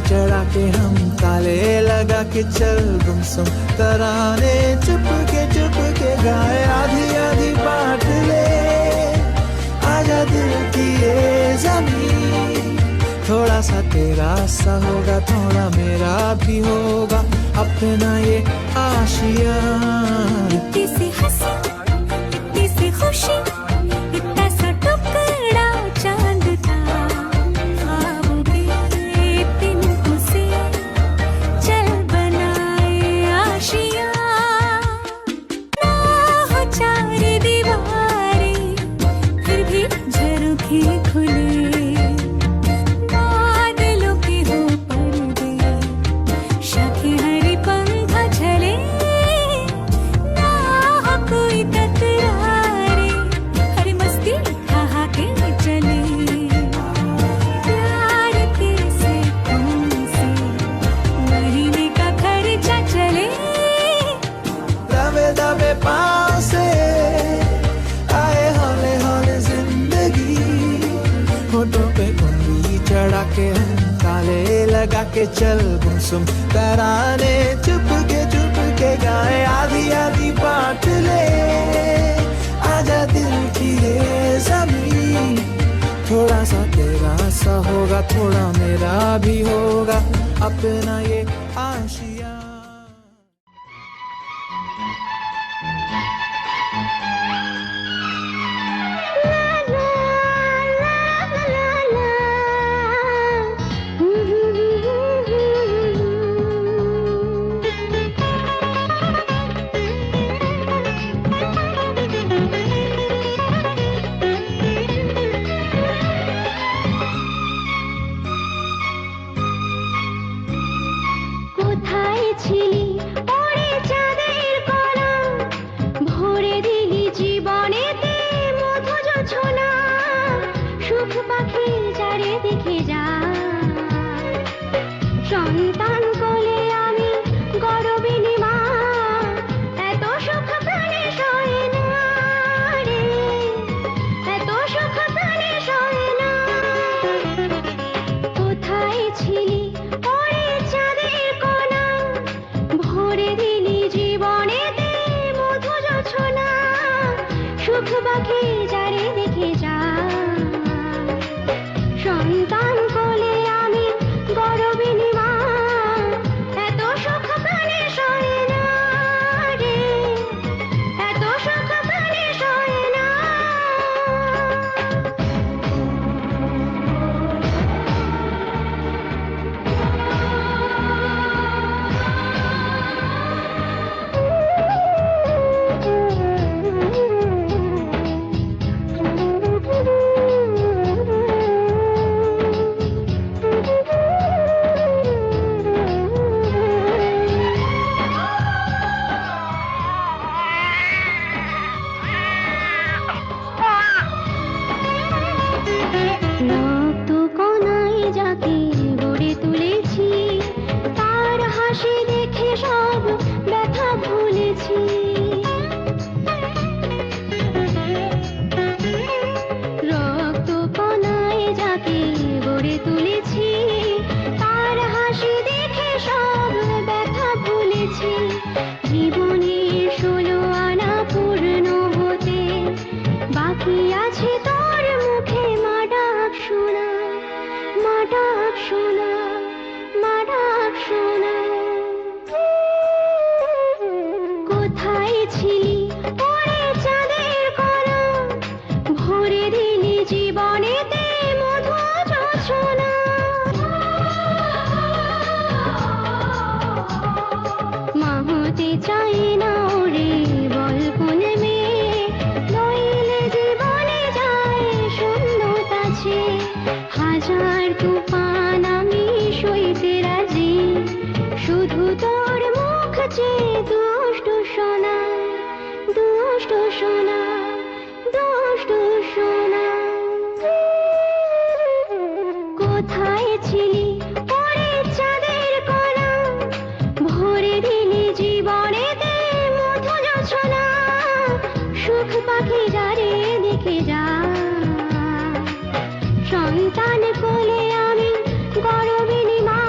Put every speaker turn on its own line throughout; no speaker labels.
चढ़ा के हम ताले लगा के चल गुमसुम तराने चुप के गाए आधी आधी बांट ले आजा दिल की ये ज़मीन। थोड़ा सा तेरा सा होगा थोड़ा मेरा भी होगा अपना ये आशिया।
इतनी सी हंसी इतनी सी खुशी इतना सा टुकड़ा चांद का ख्वाब के तिनको से चल बनाए आशिया। ना हो चार दीवारें फिर भी झरोखे खुले बादलों के हो पर्दे शाखे हरी पंखा झले ना हो कोई तकरारे हर मस्ती कहा के चले प्यार के से तुमसे महीने का खर्चा चले।
दबे दबे पाँव से आए हौले हौले जिंदगी होठों पे उंगली चढ़ा के हम ताले लगा के चल गुमसुम तराने चुप के गाए आधी आधी बांट ले आजा दिल की ये ज़मीन। थोड़ा सा तेरा सा होगा थोड़ा मेरा भी होगा अपना ये आशिया।
কোথায় ছিলি ওরে চাঁদের কণা ভরে দিলি জীবনেতে মধু জোছনা সুখ পাখি যারে দেখে যা সন্তান কোলে আমি গর্বিণী মা এত সুখ প্রাণে সয় না রে এত সুখ প্রাণে সয় না। কোথায় ছিলি ওরে চাঁদের কণা ভরে দিলি জীবনেতে মধু জোছনা সুখ পাখি যারে দেখে যা সন্তান কোলে আমি গর্বিণী মা এত সুখ প্রাণে সয় না রে এত সুখ প্রাণে সয় না। রক্ত কণায় যাকে গড়ে তুলেছি তার হাসি দেখে সব ব্যথা ভুলেছি। রক্ত কণায় যাকে গড়ে তুলেছি তার হাসি দেখে সব ব্যথা ভুলেছি। জীবনের 16 আনা পূর্ণ হতে বাকি আছে তোর মুখে মা ডাক শোনা মা ডাক শোনা মা ডাক শোনা। কোথায় ছিলি ওরে চাঁদের কণা ভরে দিলি জীবনেতে মধু জোছনা। মা হতে চাই না ওরে বল কোন মেয়ে নইলে জীবনে যায় শূন্যতা ছে হাজার তুফান আমি সইতে রাজি শুধু তোর মুখ চেয়ে দুষ্ট সোনা দুষ্ট সোনা দুষ্ট সোনা। কোথায় ছিলি ওরে চাঁদের কণা ভরে দিলি জীবনেতে মধু জোছনা সুখ পাখি যারে দেখে যা সন্তান কোলে আমি গর্বিণী মা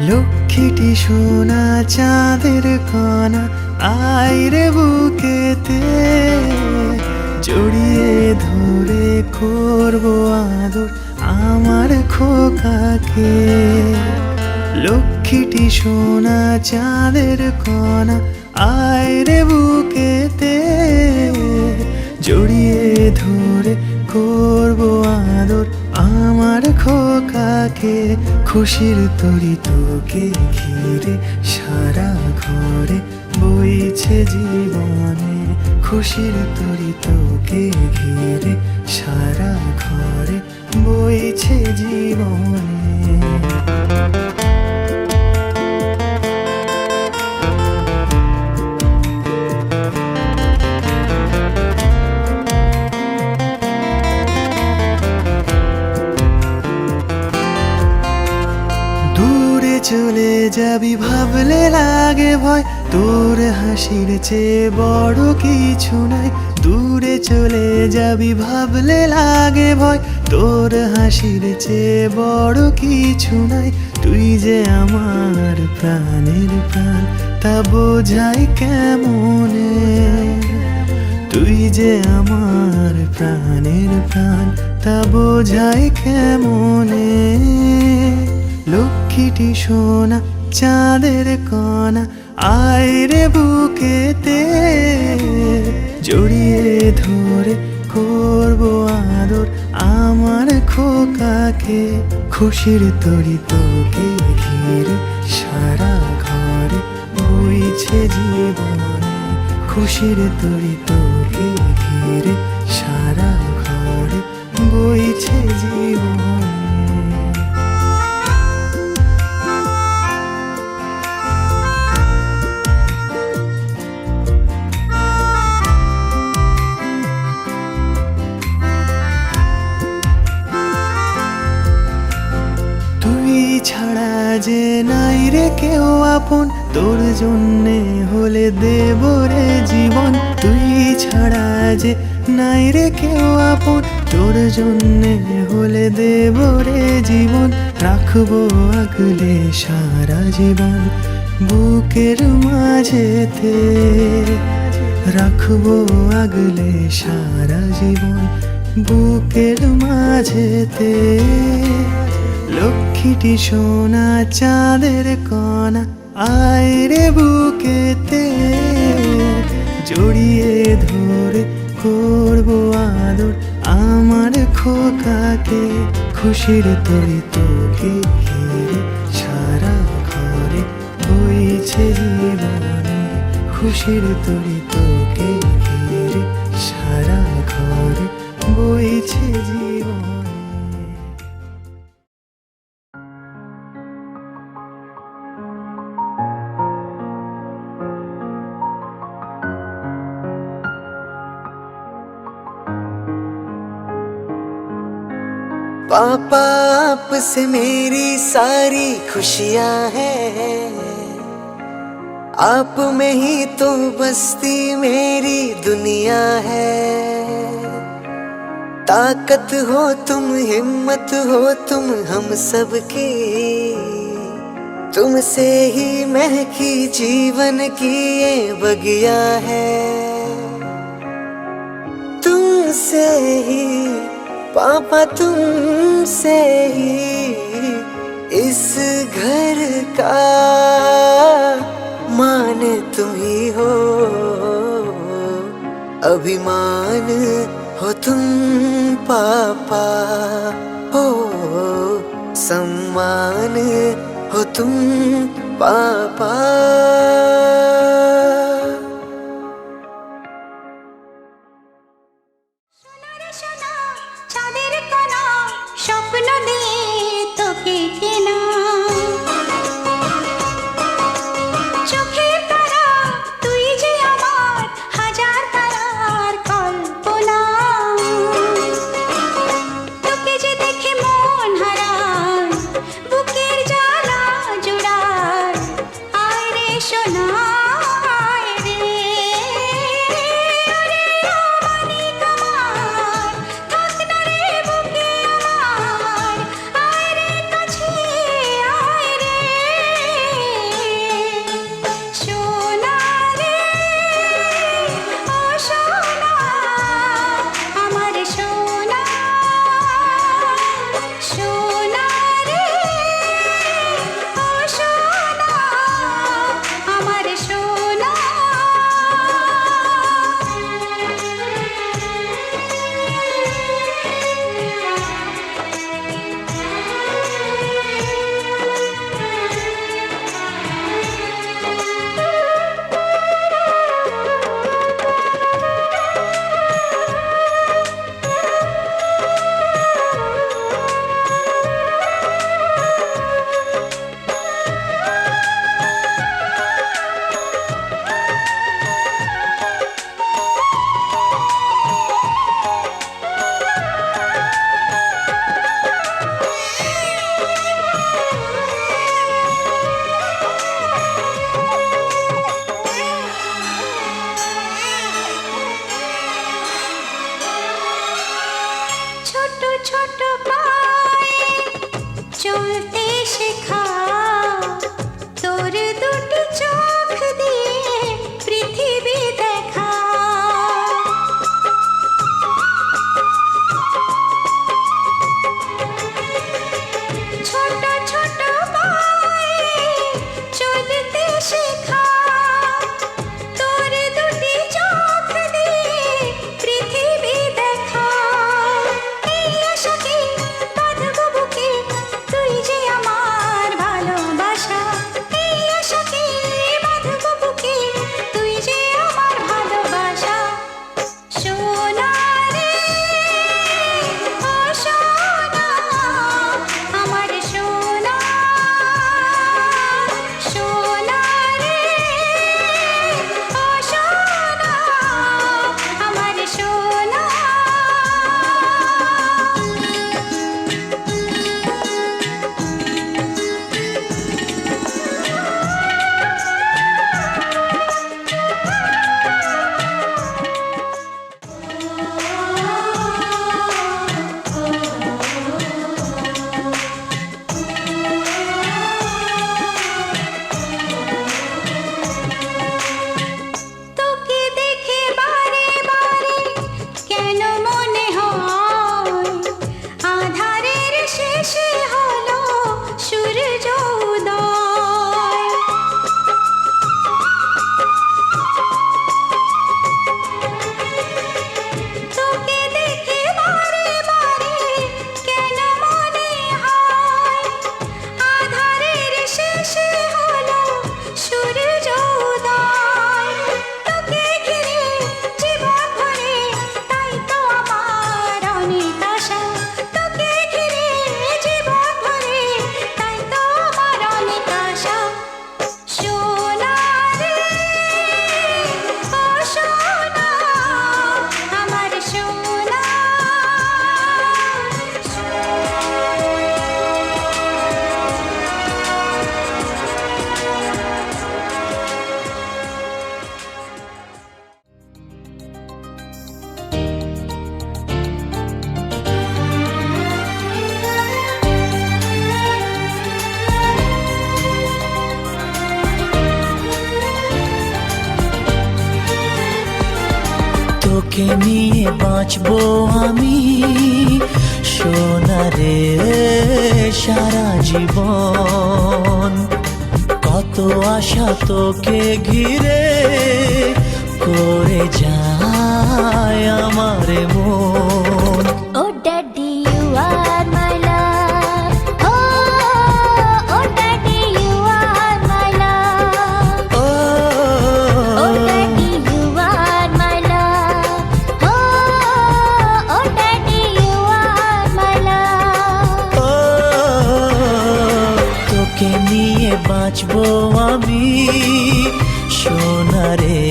লক্ষ্মীটি সোনা চাঁদের কণা, আয় রে বুকেতে, জড়িয়ে ধরে করবো আদর আমার খোকাকে। লক্ষ্মীটি সোনা চাঁদের কণা, আয় রে বুকেতে, জড়িয়ে ধরে করবো আদর আমার খোকাকে। খুশির তরি তোকে ঘিরে সারা ঘরে বইছে জীবনে, খুশির তরি তোকে ঘিরে সারা ঘরে বইছে জীবনে। দূরে চলে যাবি ভাবলে লাগে ভয়, তোর হাসির চেয়ে বড় কিছু নাই। দূরে চলে যাবি ভাবলে লাগে ভয়, তোর হাসির চেয়ে বড় কিছু নাই। তুই যে আমার প্রাণের প্রাণ, তা বোঝাই কেমনে। তুই যে আমার প্রাণের প্রাণ, তা বোঝাই কেমনে। লক্ষ্মীটি সোনা চাঁদের কণা, আয় রে বুকেতে, জড়িয়ে ধরে করবো আদর আমার খোকাকে। খুশির তরি তোকে ঘিরে সারা ঘরে বইছে জীবনে, খুশির তরি তোকে ঘিরে সারা ঘরে বইছে জীবনে। ছাড়া যে নাই রে কেউ আপন, তোর জন্যে হলে দেব রে জীবন। তুই ছাড়া যে নাই রে কেউ আপন, তোর জন্যে হলে দেব রে জীবন। রাখবো আগলে সারা জীবন বুকের মাঝেতে, রাখবো আগলে সারা জীবন বুকের মাঝেতে। লক্ষ্মীটি সোনা চাঁদের কণা, আয় রে বুকেতে, জড়িয়ে ধরে করবো আদর আমার খোকাকে। খুশির তরি তোকে ঘিরে সারা ঘরে বইছে জীবনে, খুশির তরি তোকে ঘিরে সারা ঘরে বইছে জীবনে।
पापा आपसे मेरी सारी खुशियां हैं, आप में ही तो बसती मेरी दुनिया है। ताकत हो तुम, हिम्मत हो तुम हम सब की, तुमसे ही महकी जीवन की ये बगिया है। तुमसे ही पापा, तुमसे ही इस घर का मान तुम ही हो, अभिमान हो तुम पापा, हो सम्मान हो तुम पापा।
সোনা চলতে শেখা তোর দুটি চোখ দিয়ে পৃথিবী দেখা ছোট ছোট পায়ে চলতে শেখা তোর দুটি চোখ দিয়ে পৃথিবী দেখা এই আশাকে বাঁধবো বুকে তুই যে আমার ভালোবাসা এই আশাকে বাঁধবো বুকে তুই যে আমার ভালোবাসা সোনা রে ও সোনা আমার সোনা সোনা রে ও সোনা আমার সোনা তোকে দেখে বারে বারে কেন মনে হয় আধারের শেষে হলো সূর্য উদয় তোকে দেখে বারে বারে কেন মনে হয় আধারের শেষে হলো সূর্য উদয় তোকে ঘিরে জীবন ভরে তাই তো আমার অনেক আশা তোকে ঘিরে জীবন ভরে তাই তো আমার অনেক আশা সোনা রে ও সোনা আমার সোনা
তোকে নিয়ে বাঁচবো আমি সোনা রে সারা জীবন কত আশা তোকে ঘিরে করে যায় আমার মন
Oh daddy, you are my love. Oh daddy, you are my love. Oh daddy, you are my love. Oh daddy, you are my love.
তোকে নিয়ে বাঁচবো আমি সোনা রে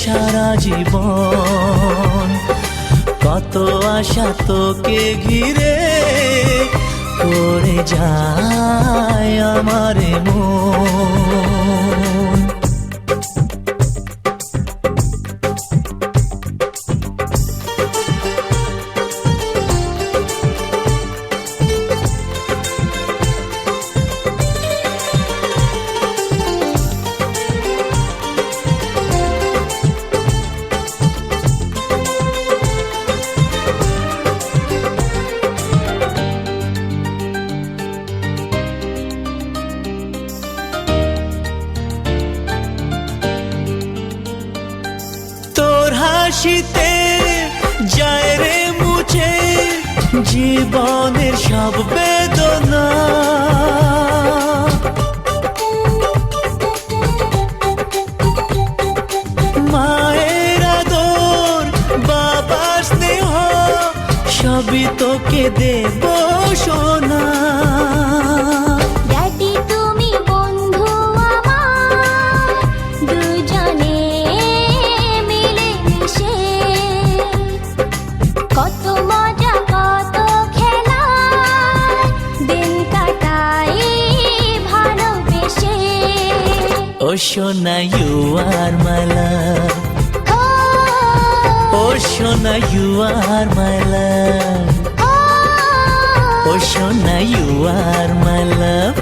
সারা জীবন কত আশা তোকে ঘিরে করে যায় আমার মন হাসিতে যায় রে মুছে জীবনের সব বেদনা মায়ের আদর বাবার স্নেহ সবই তোকে দেব সোনা
ড্যাডি তুমি বন্ধু আমার দুজনে মিলে মিশে কত মজা কত খেলা দিন কাটাই ভালোবেসে
ও Shona you are my love oh Shona you are my love oh Oh Shona, you are my love.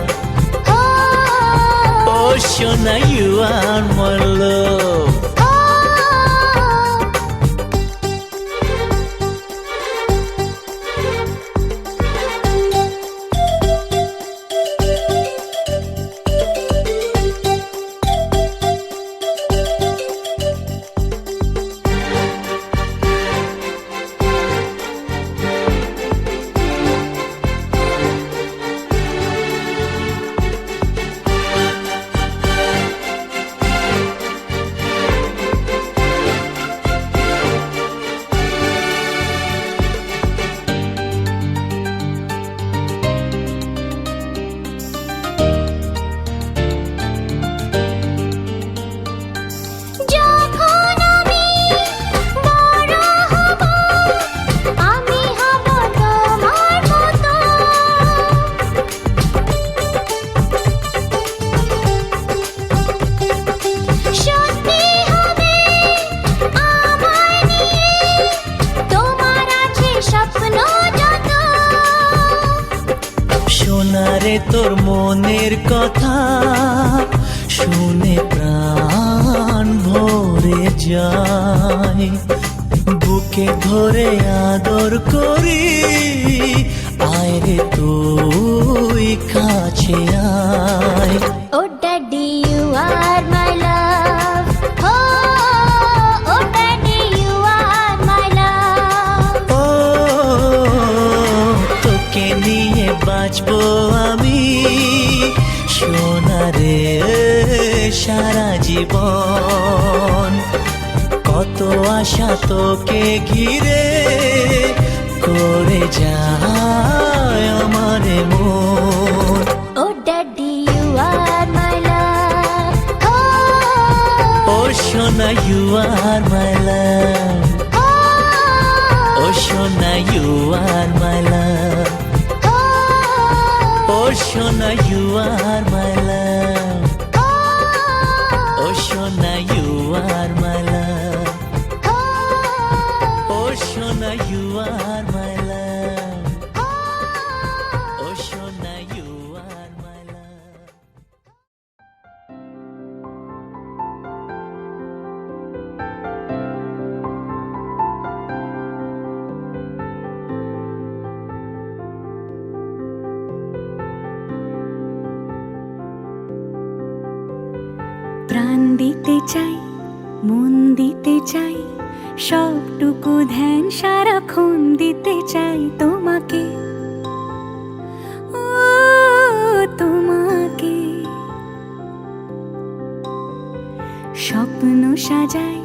Oh Shona, you are my love.
যখন আমি বড় হব আমি হব তোমার মতো সত্যি হবে আমায় নিয়ে তোমার আছে স্বপ্ন যত
সোনারে তোর মনের কথা শুনে প্রাণ ভরে যায়, বুকে ধরে আদর করি, আয় রে তুই কাছে আয়।
Oh daddy, you are my love. Oh daddy, you are my love.
ও তোকে নিয়ে বাঁচবো আমি সোনারে সারা জীবন, কত আশা তোকে ঘিরে করে যায় আমার মন।
Oh daddy, you are my love.
ও সোনা, you are my love. ও সোনা, you are my love. ও সোনা, you are my love. ও সোনা, you are my love. ও সোনা, you are my love. ও সোনা, you are my love.
প্রাণ দিতে চাই, মন দিতে চাই, সবটুকু ধ্যান সারাক্ষণ দিতে চাই তোমাকে, ও তোমাকে। স্বপ্ন সাজাই,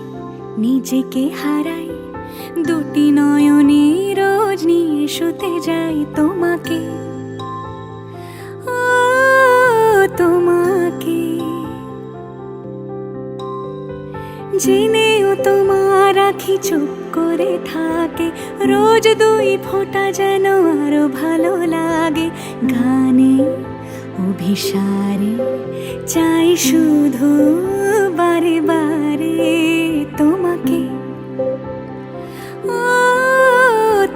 নিজেকে হারাই, দুটি নয়নে রোজ নিয়ে শুতে যাই তোমাকে, ও তোমাকে। জেনেও তোমার আখি চুপ করে থাকে, রোজ দুই ফোঁটা যেন আরো ভালো লাগে। গানে অভিসারে চাই শুধু বারে বারে তোমাকে, ও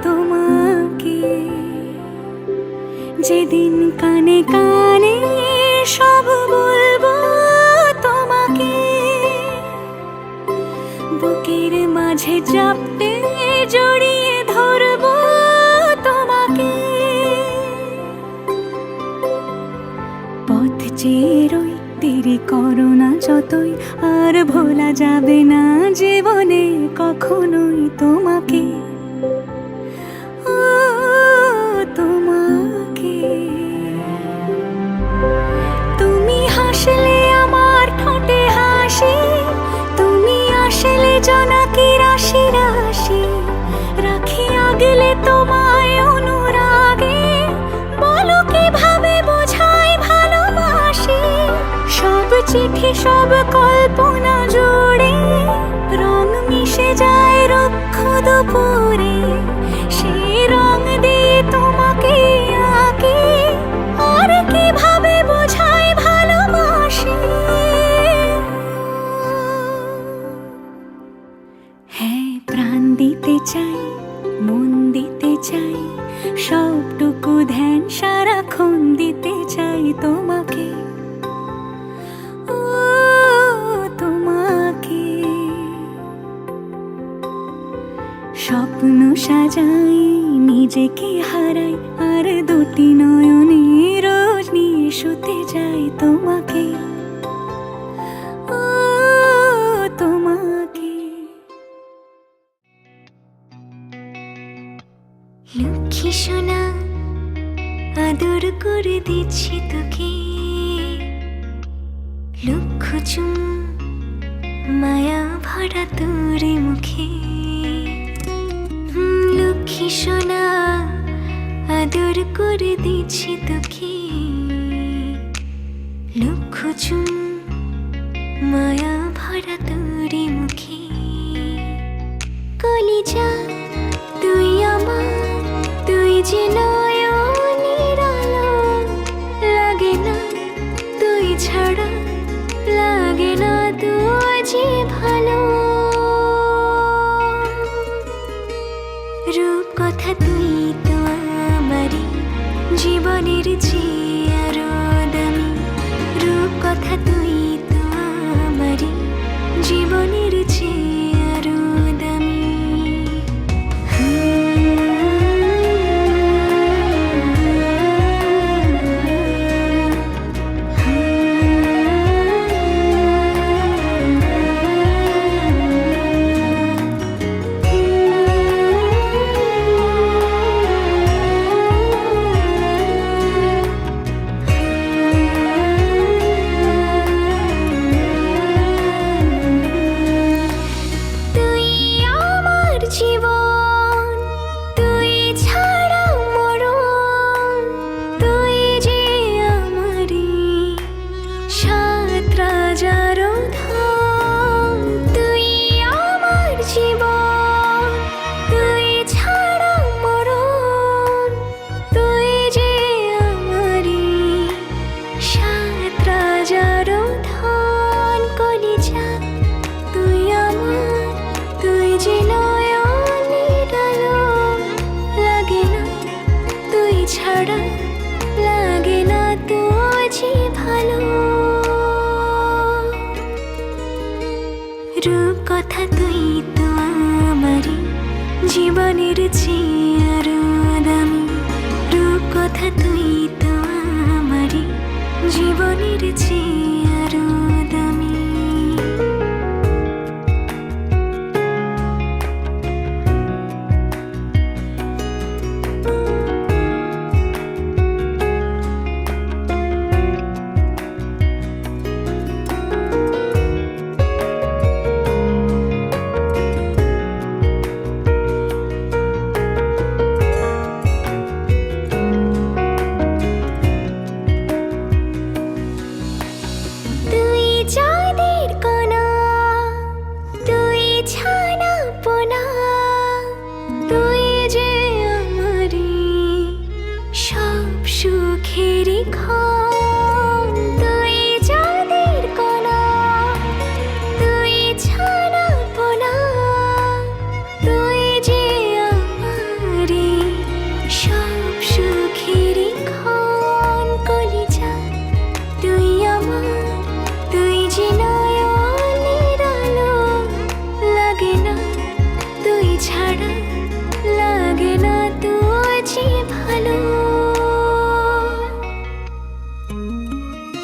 তোমাকে। যেদিন কানে কানে সব বলবো তোমাকে, বুকের মাঝে চাপতে জড়িয়ে ধরবো তোমাকে। পথ চেয়ে রই, দেরি করো না যতই, আর ভোলা যাবে না জীবনে কখনোই তোমাকে, ও তোমাকে। তুমি হাসলে আমার ঠোঁটে হাসি, তুমি আসলে জোনাকি রাশি রাশি, রাখি আগলে তোমায় অনুরাগে, বলো কিভাবে বোঝাই ভালোবাসি। সব চিঠি সব কল্পনা জুড়ে রং মিশে যায় রুক্ষ দুপুরে, সেই রং দিয়ে তোমাকে আঁকি, আর কিভাবে বোঝাই ভালোবাসি। হ্যাঁ, প্রাণ দিতে চাই, মন দিতে চাই, সবটুকু ধ্যান সারাক্ষণ দিতে চাই তোমাকে, ও তোমাকে। স্বপ্ন সাজাই, নিজেকে হারাই, আর দুটি নয়নে রোজ নিয়ে শুতে যাই তোমাকে, ও তোমাকে। লক্ষ্মী সোনা, আদর করে দিচ্ছি তোকে, লক্ষ চুম মায়া ভরা তোর মুখে। লক্ষ্মী সোনা, আদর করে দিচ্ছি তোকে, লক্ষ চুম মায়া ভরা তোর মুখে। কলিজা তুই আমার, তুই যে নয়নের আলো, লাগে না তুই ছাড়া, লাগে না তুই যে ভালো। রূপ কথা তুই তো আমারই জীবনের চেয়ে আরো দামি, রূপ কথা তুই তো আমারই জীবনের চেয়ে আরো দামি। রূপ কথা তুই তো আমারই জীবনের চেয়ে আরো দামি, রূপ কথা তুই তো আমারই জীবনের চেয়ে আরো দামি।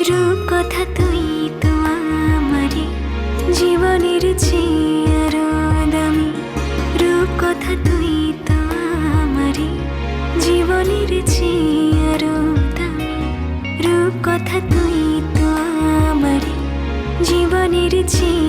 রূপ কথা তুই তো আমারই জীবনের চেয়ে আরো দামি, রূপ কথা তুই তো আমারই জীবনের চেয়ে আরো দামি, রূপ কথা তুই তো আমারই জীবনের চেয়ে